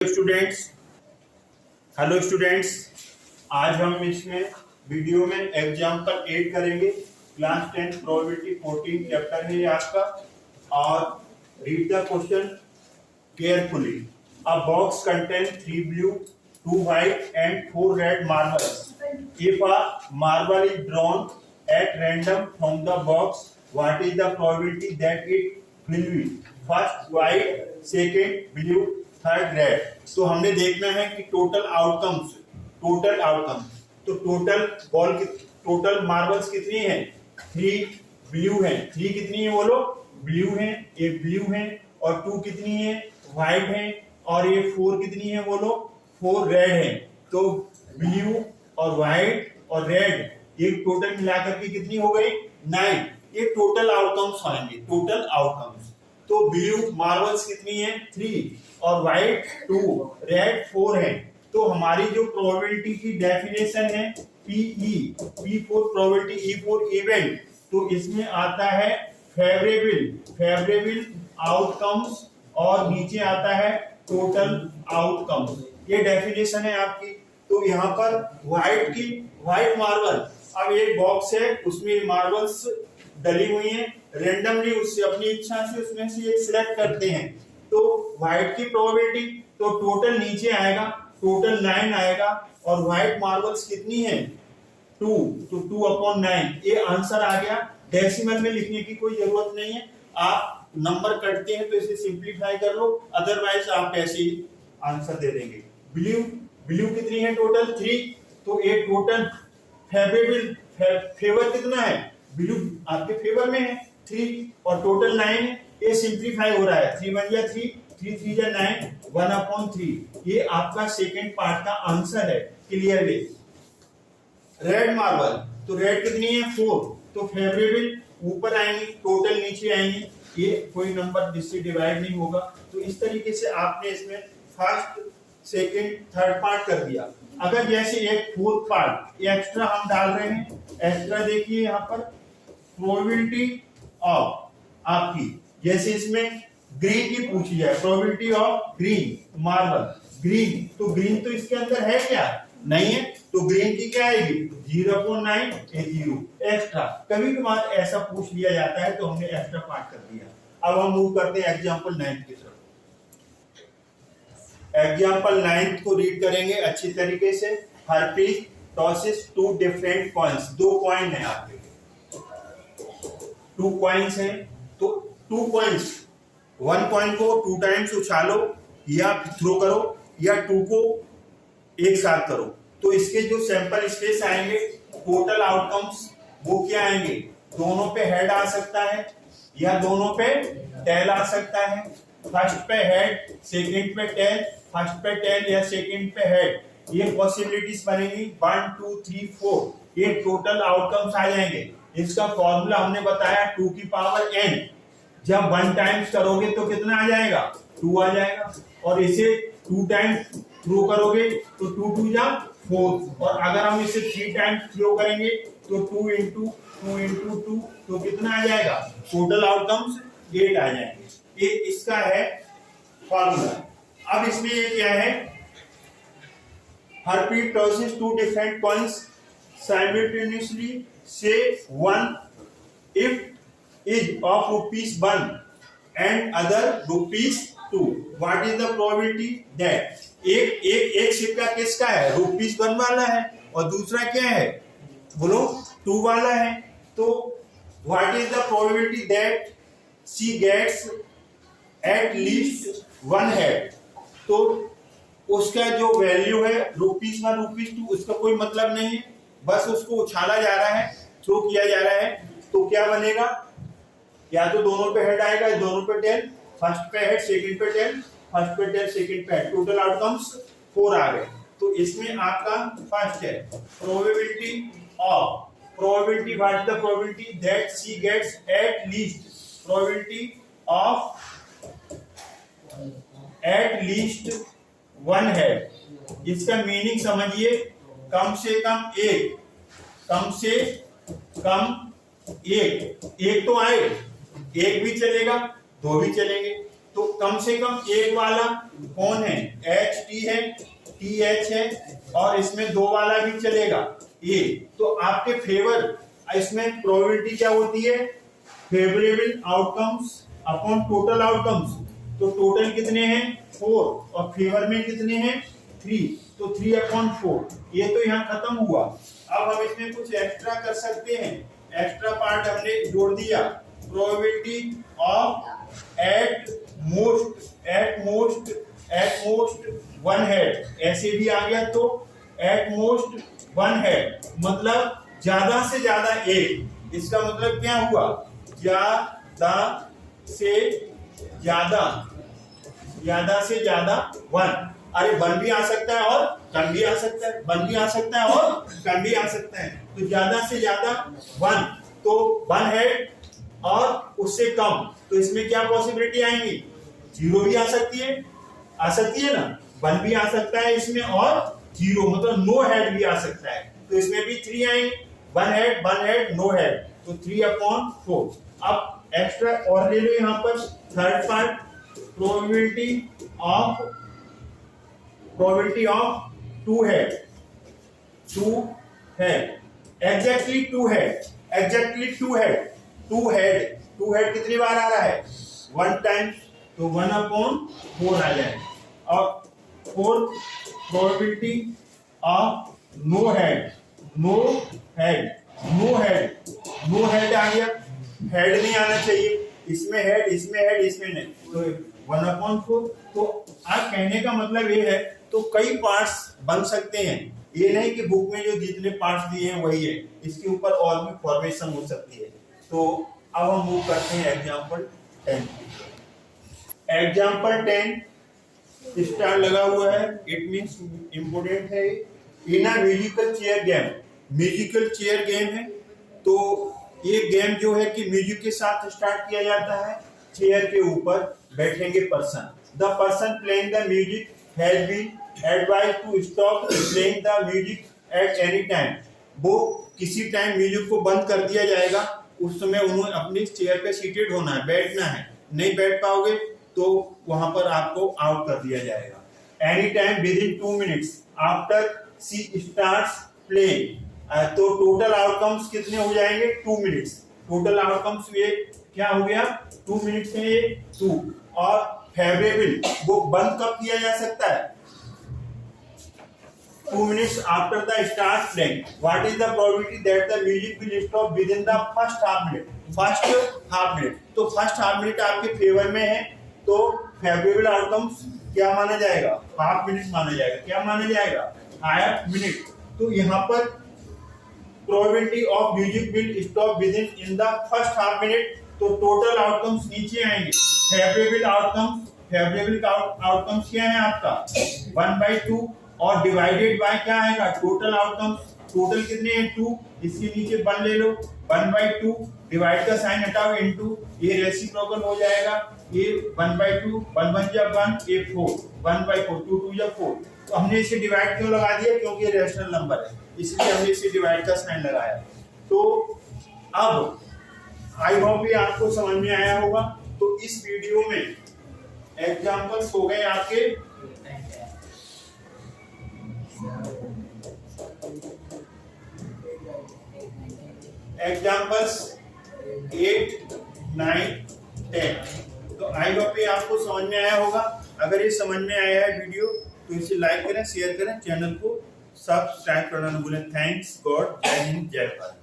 Students, hello students, आज हम इसमें वीडियो में एग्जाम्पल 8 करेंगे। क्लास 10 प्रोबेबिलिटी 14 चैप्टर है ये आपका। और read the question carefully. A box contain 3 blue 2 white and 4 red marbles. If a marble is drawn at random from the box, what is the probability that it will be first white, second blue, third red. तो हमने देखना है कि total outcomes तो total marbles कितनी है? 3 blue है। 3 कितनी है बोलो? ब्लू है, एक ब्लू है, और 2 कितनी है? व्हाइट है, और ये 4 कितनी है बोलो? 4 रेड है। तो ब्लू और व्हाइट और रेड ये टोटल मिलाकर के कितनी हो गई? 9। ये टोटल आउटकम्स आएंगे, टोटल आउटकम्स। तो ब्लू मार्बल्स कितनी है? 3, और व्हाइट 2, रेड 4 है। तो हमारी जो प्रोबेबिलिटी की डेफिनेशन है P E, P for probability, E for event. तो इसमें आता है फेवरेबल आउटकम्स, और नीचे आता है टोटल आउटकम्स। ये डेफिनेशन है आपकी। तो यहाँ पर व्हाइट मार्बल, अब एक बॉक्स है उसमें मार्बल्स डली हुई हैं, रेंडमली उससे अपनी इच्छा से उसमें से एक सिलेक्ट करते हैं। तो व्हाइट की प्रोबेबिलिटी तो टोटल नीचे आएगा, टोटल 9 आएगा, और व्हाइट मार्बल्स कितनी है? 2, तो 2/9 ये आंसर आ गया। डेसिमल में लिखने की कोई जरूरत नहीं है, आप नंबर कटते हैं तो इसे सिंपलीफाई कर लो, अदरवाइज आप ऐसे ही आंसर दे देंगे। ब्लू कितनी है? टोटल 3, तो ये टोटल फेवर कितना है? ब्लू आपके फेवर में है 3, और टोटल 9 है। ये सिंपलीफाई हो रहा है, 3 1 जा 3, 3 3 जा 9, 1/3। ये आपका सेकंड पार्ट का आंसर है क्लियरली। रेड मार्बल, तो रेड कितनी है? 4, तो फेवरेबल ऊपर आएंगे, टोटल नीचे आएंगे। ये कोई नंबर जिससे डिवाइड नहीं होगा। तो इस तरीके से आपने इसमें फर्स्ट, सेकंड, थर्ड पार्ट कर दिया। अगर जैसे एक फोर्थ पार्ट एक्स्ट्रा हम डाल रहे हैं, एक्स्ट्रा देखिए यहाँ पर प्रोबेबिलिटी ऑफ आपकी, जैसे इसमें ग्रीन की पूछी जाए, probability of green marble, green, तो ग्रीन तो इसके अंदर है क्या? नहीं है, तो ग्रीन की क्या आएगी? 0/9 0 एक्स्ट्रा। कभी कभार ऐसा पूछ लिया जाता है तो हमने एक्स्ट्रा पार्ट कर दिया। अब हम मूव करते हैं एग्जांपल 9 की तरफ। एग्जांपल 9 को रीड करेंगे अच्छी तरीके से। Harpreet tosses 2 different coins, 2 coin है आपके, 2 कॉइन्स हैं। तो 2 कॉइन्स, 1 कॉइन को 2 टाइम्स उछालो या थ्रो करो, या 2 को एक साथ करो। तो इसके जो सैंपल स्पेस आएंगे, टोटल आउटकम्स वो क्या आएंगे? दोनों पे हेड आ सकता है, या दोनों पे टेल आ सकता है। फर्स्ट पे हेड, सेकंड पे टेल, फर्स्ट पे टेल या सेकंड पे हेड, ये पॉसिबिलिटीज बनेगी 1 2 3 4। ये टोटल आउटकम्स आ जाएंगे। इसका फॉर्मूला हमने बताया 2 की पावर n। जब 1 टाइम्स करोगे तो कितना आ जाएगा? 2 आ जाएगा, और इसे 2 टाइम्स थ्रो करोगे तो 2 2 जा 4, और अगर हम इसे 3 टाइम्स थ्रो करेंगे तो 2 into 2 तो कितना आ जाएगा? टोटल आउटकम्स 8 आ जाएंगे। ये इसका है फॉर्मूला। अब इसमें ये क्या है? Harpreet tosses 2 different coins simultaneously. Say one if is of ₹1 and other ₹2. What is the probability that एक सिक्का किसका है? ₹1 वाला है, और दूसरा क्या है बोलो? 2 वाला है। तो what is the probability that she gets at least 1 head? तो उसका जो वैल्यू है ₹1 ₹2, उसका कोई मतलब नहीं है, बस उसको उछाला जा रहा है, थ्रो किया जा रहा है। तो क्या बनेगा? या तो दोनों पे हेड आएगा, दोनों पे टेल, फर्स्ट पे हेड, सेकंड पे टेल, फर्स्ट पे टेल, सेकंड पे हेड, टोटल आउटकम्स 4 आ गए। तो इसमें आपका फर्स्ट है probability of, probability, what is the probability that she gets at least, probability of at least 1 है। इसका मीनिंग समझिए, कम से कम एक, कम से कम एक तो आए, एक भी चलेगा, 2 भी चलेंगे। तो तो कम से कम एक वाला कौन है, एच टी है, टी एच है, और इसमें दो वाला भी चलेगा ए। तो आपके फेवर इसमें प्रोबेबिलिटी क्या होती है, favourable outcomes upon total outcomes. तो टोटल कितने हैं 4 और फेवर में कितने हैं 3, तो 3/4। ये तो यहाँ खत्म हुआ। अब हम इसमें कुछ एक्स्ट्रा कर सकते हैं। एक्स्ट्रा पार्ट हमने जोड़ दिया, probability of at most one head, ऐसे भी आ गया। तो एट मोस्ट वन हेड मतलब ज्यादा से ज्यादा एक। इसका मतलब क्या हुआ, ज्यादा से ज्यादा वन। अरे वन भी आ सकता है और कम भी आ सकता है, वन भी आ सकता है और कम भी आ सकता है। तो ज्यादा से ज्यादा वन, तो वन हेड और उससे कम, तो इसमें क्या पॉसिबिलिटी आएंगी, 0 भी आ सकती है ना, 1 भी आ सकता है इसमें, और 0 मतलब नो हेड भी आ सकता है। तो इसमें भी 3 आएंगे, 1 हेड नो हेड, तो 3/4। अब एक्स्ट्रा और ले लो यहाँ पर third part, probability of two head, exactly two head कितनी बार आ रहा है, 1 टाइम, तो 1/4 आ जाए। और fourth, probability of no head आ गया। हेड नहीं आना चाहिए, इसमें नहीं, तो 1/4। तो आप कहने का मतलब ये है, तो कई पार्ट्स बन सकते हैं, ये नहीं कि बुक में जो जितने पार्ट्स दिए हैं वही है, इसके ऊपर और भी फॉर्मेशन हो सकती है। तो अब हम मूव करते हैं एग्जाम्पल 10। एग्जाम्पल 10 स्टार लगा हुआ है, इट मींस इंपोर्टेंट है। इन अ म्यूजिकल चेयर गेम है। तो ये गेम जो है कि म्यूजिक के साथ स्टार्ट किया जाता है। चेयर के ऊपर बैठेंगे person, the person playing the music has been advised to stop playing the music at any time. वो किसी टाइम म्यूजिक को बंद कर दिया जाएगा, उस समय उन्होंने अपनी चेयर पे सीटेड होना है, बैठना है। नहीं बैठ पाओगे तो वहां पर आपको आउट कर दिया जाएगा। Any time within 2 minutes after she starts playing. तो टोटल आउटकम्स कितने हो जाएंगे, 2 मिनट्स। टोटल आउटकम्स ये क्या हो गया, 2 मिनट्स में ये 2। और फेवरेबल वो बंद कब किया जा सकता है, 2 minutes after the start playing. What is the probability that the music will stop within the first half minute? तो फर्स्ट हाफ मिनट आपके फेवर में है, तो फेवरेबल आउटकम्स क्या माना जाएगा, हाफ मिनट माना जाएगा। क्या माना जाएगा, हाफ मिनट। तो यहाँ पर probability of music will stop within in the first half minute, तो टोटल आउटकम्स नीचे आएंगे। फेवरेबल आउटकम्स क्या है आपका 1/2, और डिवाइडेड बाय क्या आएगा, टोटल आउटकम्स। टोटल कितने हैं 2, इसके नीचे 1 ले लो, 1/2, डिवाइड का साइन हटाओ, इनटू, ये रेसिप्रोकल हो जाएगा। ये 1/2, 1 1 जा 1, ये 4, 1/4, 2 2 जा 4। तो हमने इसे डिवाइड क्यों लगा दिया, क्योंकि ये रैशनल नंबर है, इसलिए हमने इसे डिवाइड का साइन लगाया। तो अब आई होप ये आपको समझ में आया होगा। तो इस वीडियो में एग्जांपल्स हो गए आपके एग्जाम्पल्स 8, 9, 10। तो आई होप ये आपको समझ में आया होगा। अगर ये समझ में आया है वीडियो तो इसे लाइक करें, शेयर करें, चैनल को सब्सक्राइब करना न भूलें। थैंक्स गॉड, जय हिंद, जय भारत।